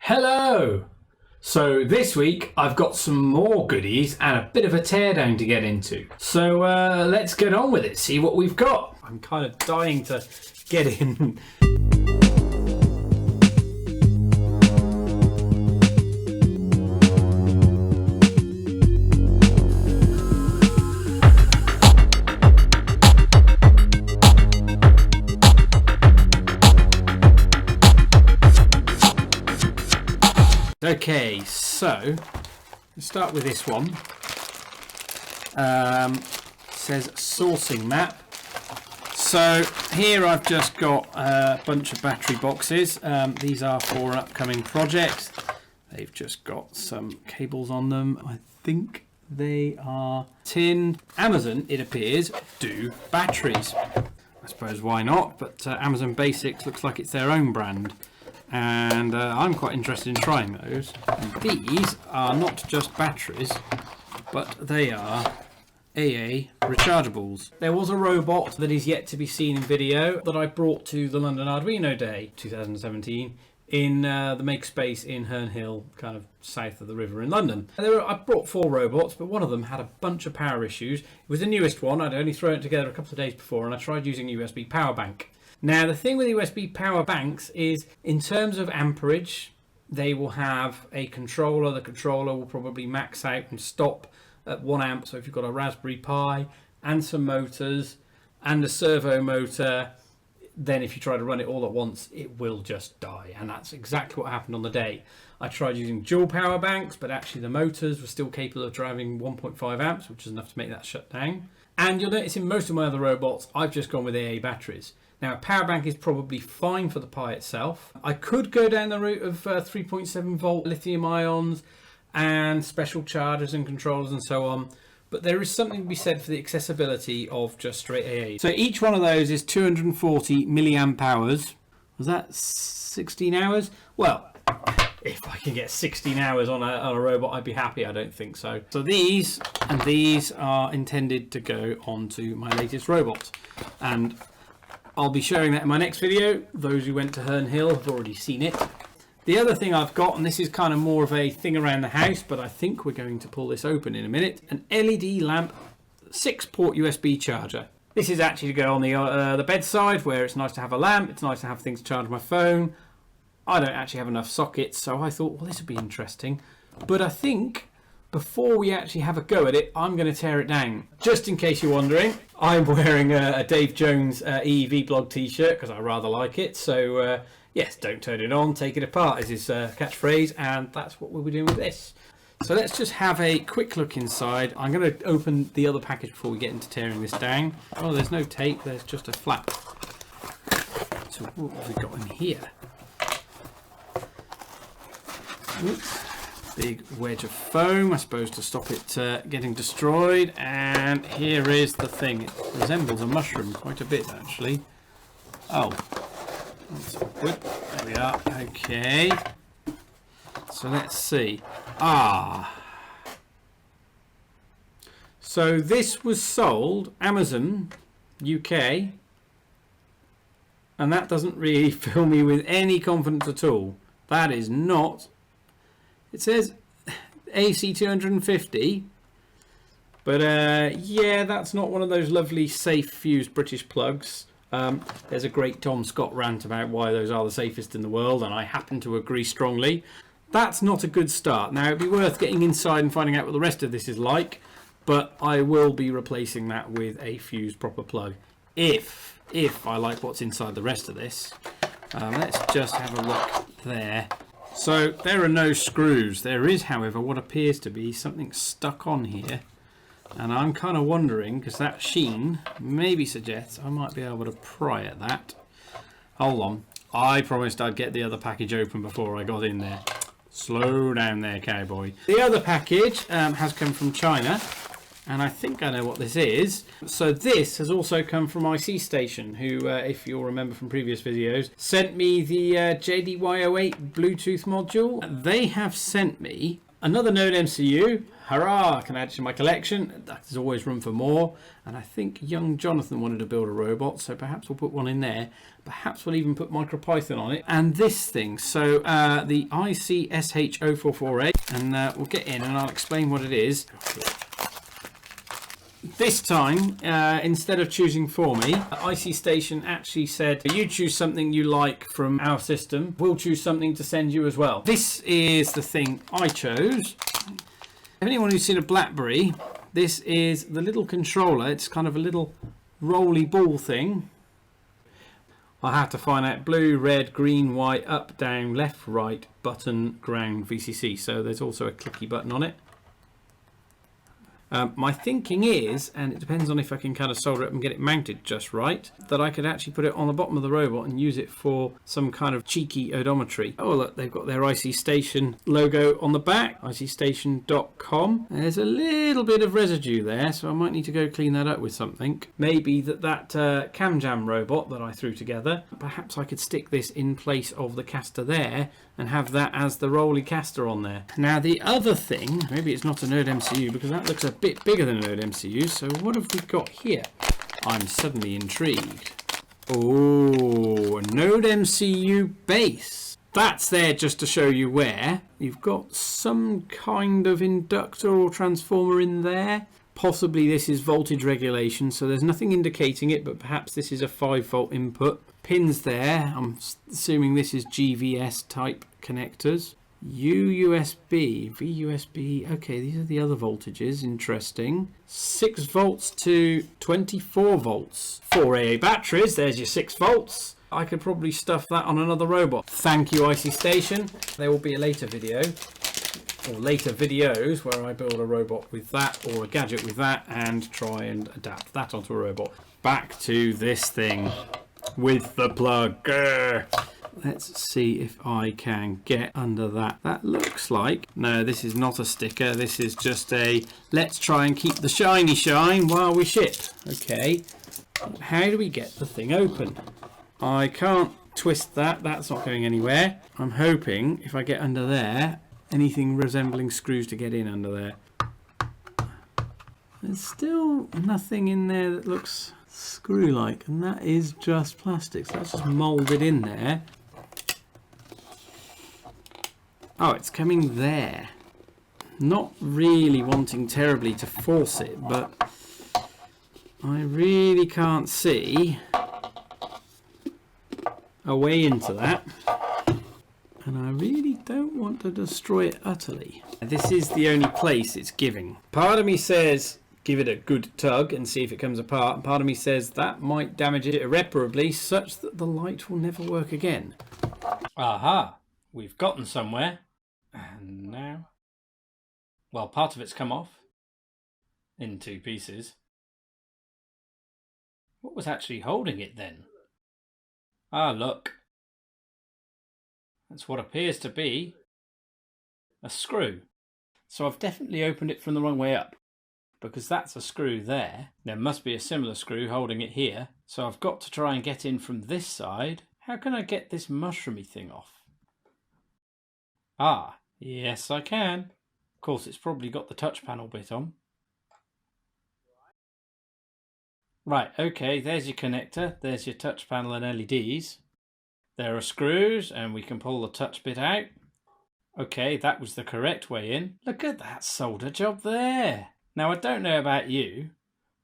Hello! So this week I've got some more goodies and a bit of a teardown to get into. So let's get on with it, see what we've got. I'm kind of dying to get in. Okay, so let's start with this one. It says sourcing map. So here I've just got a bunch of battery boxes. These are for an upcoming project. They've just got some cables on them. I think they are tin. Amazon, it appears, do batteries. I suppose why not, but Amazon Basics looks like it's their own brand. And I'm quite interested in trying those. And these are not just batteries, but they are AA rechargeables. There was a robot that is yet to be seen in video that I brought to the London Arduino Day 2017 in the Mcu Base in Herne Hill, kind of south of the river in London. I brought 4 robots, but one of them had a bunch of power issues. It was the newest one. I'd only thrown it together a couple of days before, and I tried using a USB power bank. Now, the thing with USB power banks is, in terms of amperage, they will have a controller. The controller will probably max out and stop at 1 amp. So if you've got a Raspberry Pi and some motors and a servo motor, then if you try to run it all at once, it will just die. And that's exactly what happened on the day. I tried using dual power banks, but actually the motors were still capable of driving 1.5 amps, which is enough to make that shut down. And you'll notice in most of my other robots, I've just gone with AA batteries. Now, a power bank is probably fine for the Pi itself. I could go down the route of 3.7 volt lithium ions and special chargers and controllers and so on, but there is something to be said for the accessibility of just straight AA. So each one of those is 240 milliamp hours. Was that 16 hours? Well, if I can get 16 hours on a robot, I'd be happy. I don't think so. So these and these are intended to go onto my latest robot, and I'll be showing that in my next video. Those who went to Herne Hill have already seen it. The other thing I've got, and this is kind of more of a thing around the house, but I think we're going to pull this open in a minute, an LED lamp 6-port USB charger. This is actually to go on the bedside, where it's nice to have a lamp. It's nice to have things to charge my phone. I don't actually have enough sockets, so I thought, well, this would be interesting. But I think before we actually have a go at it, I'm going to tear it down. Just in case you're wondering, I'm wearing a Dave Jones EEV blog t-shirt because I rather like it. So yes, don't turn it on, take it apart is his catchphrase, and that's what we'll be doing with this. So let's just have a quick look inside. I'm going to open the other package before we get into tearing this down. Oh, there's no tape, there's just a flap. So what have we got in here? Oops. Big wedge of foam, I suppose, to stop it getting destroyed. And here is the thing. It resembles a mushroom quite a bit, actually. Oh, that's awkward. There we are. Okay. So let's see. So this was sold Amazon UK, and that doesn't really fill me with any confidence at all. That is not. It says AC 250, but yeah, that's not one of those lovely safe fused British plugs. There's a great Tom Scott rant about why those are the safest in the world, and I happen to agree strongly. That's not a good start. Now, it'd be worth getting inside and finding out what the rest of this is like, but I will be replacing that with a fused proper plug if I like what's inside the rest of this. Let's just have a look there. So there are no screws. There is, however, what appears to be something stuck on here, and I'm kind of wondering, because that sheen maybe suggests I might be able to pry at that. Hold on, I promised I'd get the other package open before I got in there. Slow down there, cowboy. The other package has come from China, and I think I know what this is. So this has also come from IC Station, who, if you'll remember from previous videos, sent me the JDY08 Bluetooth module. They have sent me Another NodeMCU. Hurrah! I can add it to my collection. There's always room for more. And I think young Jonathan wanted to build a robot, so perhaps we'll put one in there. Perhaps we'll even put MicroPython on it. And this thing, so the ICSH0448, and we'll get in and I'll explain what it is. This time, instead of choosing for me, IC Station actually said, you choose something you like from our system, we'll choose something to send you as well. This is the thing I chose. Anyone who's seen a Blackberry, this is the little controller. It's kind of a little rolly ball thing. I have to find out blue, red, green, white, up, down, left, right, button, ground, VCC. So there's also a clicky button on it. My thinking is, and it depends on if I can kind of solder it up and get it mounted just right, that I could actually put it on the bottom of the robot and use it for some kind of cheeky odometry. Oh look, they've got their IC Station logo on the back, icstation.com. There's a little bit of residue there, so I might need to go clean that up with something. Maybe that cam jam robot that I threw together, perhaps I could stick this in place of the caster there and have that as the rolly caster on there. Now the other thing, maybe it's not a NodeMCU because that looks a bit bigger than a NodeMCU, so what have we got here? I'm suddenly intrigued. Oh, a NodeMCU base. That's there just to show you where. You've got some kind of inductor or transformer in there. Possibly this is voltage regulation, so there's nothing indicating it, but perhaps this is a 5-volt input. Pins there, I'm assuming this is GVS type connectors. UUSB, VUSB, okay, these are the other voltages, interesting. 6 volts to 24 volts. 4 AA batteries, there's your 6 volts. I could probably stuff that on another robot. Thank you, IC Station. There will be a later video, or later videos, where I build a robot with that, or a gadget with that, and try and adapt that onto a robot. Back to this thing with the plug. Grr. Let's see if I can get under that. That looks like, no, this is not a sticker. This is just a, let's try and keep the shiny shine while we ship. Okay, how do we get the thing open? I can't twist that. That's not going anywhere. I'm hoping if I get under there, anything resembling screws to get in under there. There's still nothing in there that looks screw-like, and that is just plastic, so that's just moulded in there. Oh, it's coming there. Not really wanting terribly to force it, but I really can't see a way into that, and I really don't want to destroy it utterly. This is the only place it's giving. Part of me says give it a good tug and see if it comes apart, and part of me says that might damage it irreparably such that the light will never work again. Aha, we've gotten somewhere, and now, well, part of it's come off in 2 pieces. What was actually holding it then? Ah, look, that's what appears to be a screw. So I've definitely opened it from the wrong way up, because that's a screw there. There must be a similar screw holding it here. So I've got to try and get in from this side. How can I get this mushroomy thing off? Ah, yes I can. Of course, it's probably got the touch panel bit on. Right, okay, there's your connector. There's your touch panel and LEDs. There are screws, and we can pull the touch bit out. Okay, that was the correct way in. Look at that solder job there. Now, I don't know about you,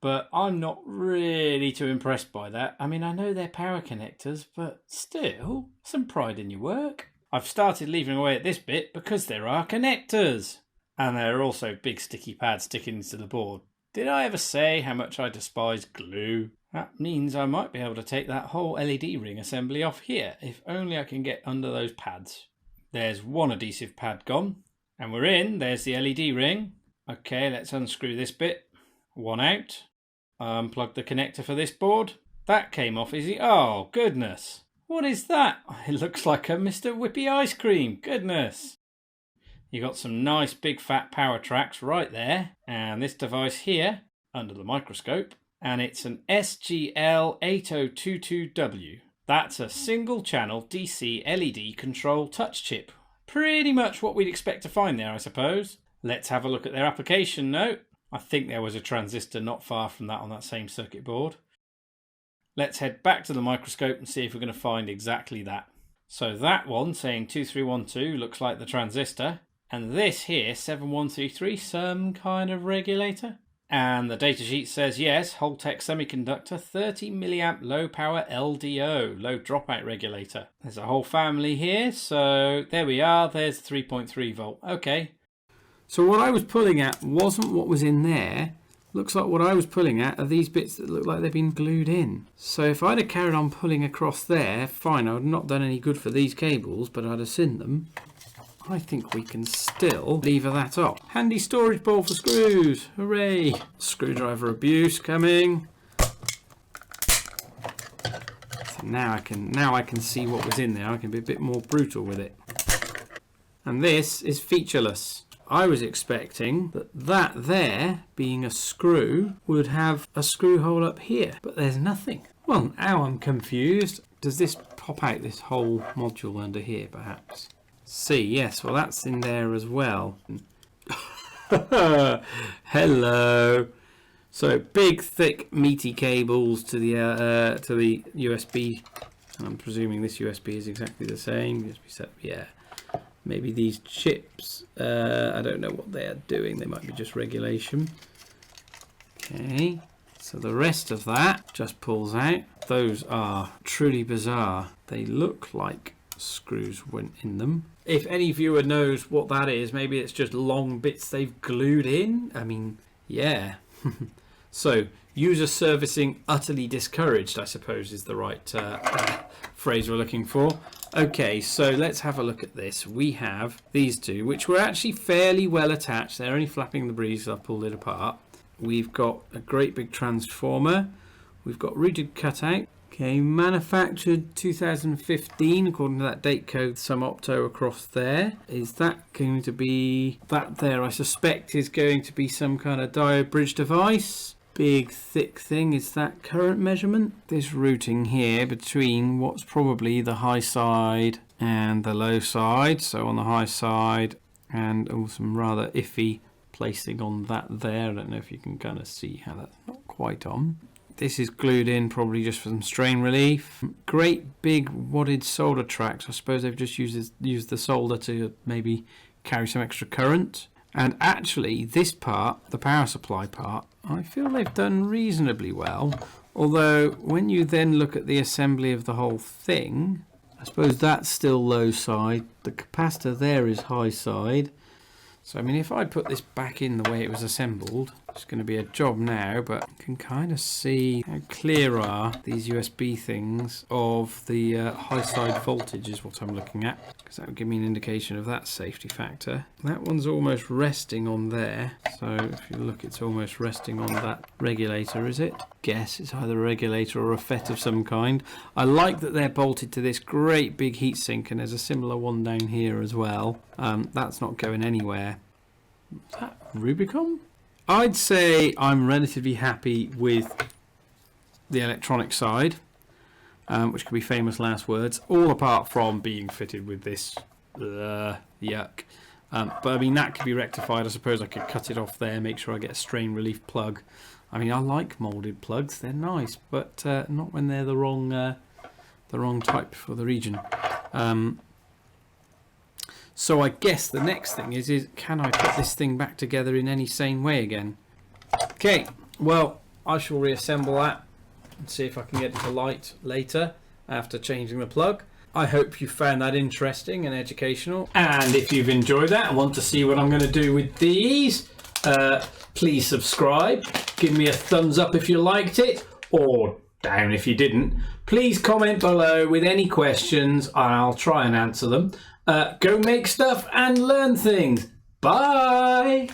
but I'm not really too impressed by that. I mean, I know they're power connectors, but still, some pride in your work. I've started leaving away at this bit because there are connectors. And there are also big sticky pads sticking into the board. Did I ever say how much I despise glue? That means I might be able to take that whole LED ring assembly off here, if only I can get under those pads. There's one adhesive pad gone, and we're in. There's the LED ring. Okay, let's unscrew this bit. One out. Unplug the connector for this board. That came off easy. Oh, goodness. What is that? It looks like a Mr. Whippy ice cream. Goodness. You got some nice big fat power tracks right there. And this device here, under the microscope. And it's an SGL8022W. That's a single channel DC LED control touch chip. Pretty much what we'd expect to find there, I suppose. Let's have a look at their application note. I think there was a transistor not far from that on that same circuit board. Let's head back to the microscope and see if we're going to find exactly that. So that one saying 2312 looks like the transistor. And this here, 7133, some kind of regulator. And the datasheet says, yes, Holtec semiconductor, 30 milliamp low power LDO, low dropout regulator. There's a whole family here, so there we are, there's 3.3 volt. Okay. So what I was pulling at wasn't what was in there. Looks like what I was pulling at are these bits that look like they've been glued in. So if I'd have carried on pulling across there, fine, I would not done any good for these cables, but I'd have seen them. I think we can still lever that up. Handy storage bowl for screws. Hooray! Screwdriver abuse coming. So now I can see what was in there. I can be a bit more brutal with it. And this is featureless. I was expecting that there, being a screw, would have a screw hole up here, but there's nothing. Well, now I'm confused. Does this pop out this whole module under here, perhaps? See, yes, well that's in there as well. Hello. So big, thick, meaty cables to the USB, and I'm presuming this USB is exactly the same. USB set, yeah. Maybe these chips. I don't know what they are doing. They might be just regulation. Okay. So the rest of that just pulls out. Those are truly bizarre. They look like screws went in them. If any viewer knows what that is, maybe it's just long bits they've glued in. I mean, yeah. So user servicing utterly discouraged, I suppose, is the right phrase we're looking for. Okay, so let's have a look at this. We have these two, which were actually fairly well attached. They're only flapping the breeze, so I pulled it apart. We've got a great big transformer. We've got rooted cutout. Okay, manufactured 2015, according to that date code, some opto across there. Is that going to be, that there I suspect is going to be some kind of diode bridge device. Big thick thing, is that current measurement? This routing here between what's probably the high side and the low side. So on the high side, and some rather iffy placing on that there. I don't know if you can kind of see how that's not quite on. This is glued in probably just for some strain relief. Great big wadded solder tracks. I suppose they've just used the solder to maybe carry some extra current. And actually this part, the power supply part, I feel they've done reasonably well. Although when you then look at the assembly of the whole thing, I suppose that's still low side. The capacitor there is high side. So I mean, if I put this back in the way it was assembled, it's going to be a job now, but you can kind of see how clear are these USB things of the high side voltage is what I'm looking at, because that would give me an indication of that safety factor. That one's almost resting on there, so if you look, it's almost resting on that regulator, is it? Guess it's either a regulator or a FET of some kind. I like that they're bolted to this great big heatsink, and there's a similar one down here as well. That's not going anywhere. Is that Rubicon? I'd say I'm relatively happy with the electronic side, which could be famous last words, all apart from being fitted with this yuck. But I mean, that could be rectified. I suppose I could cut it off there, make sure I get a strain relief plug. I mean, I like molded plugs, they're nice, but not when they're the wrong type for the region. So I guess the next thing is can I put this thing back together in any sane way again? Okay, well, I shall reassemble that and see if I can get it to light later after changing the plug. I hope you found that interesting and educational. And if you've enjoyed that and want to see what I'm going to do with these, please subscribe. Give me a thumbs up if you liked it, or down if you didn't. Please comment below with any questions and I'll try and answer them. Go make stuff and learn things. Bye!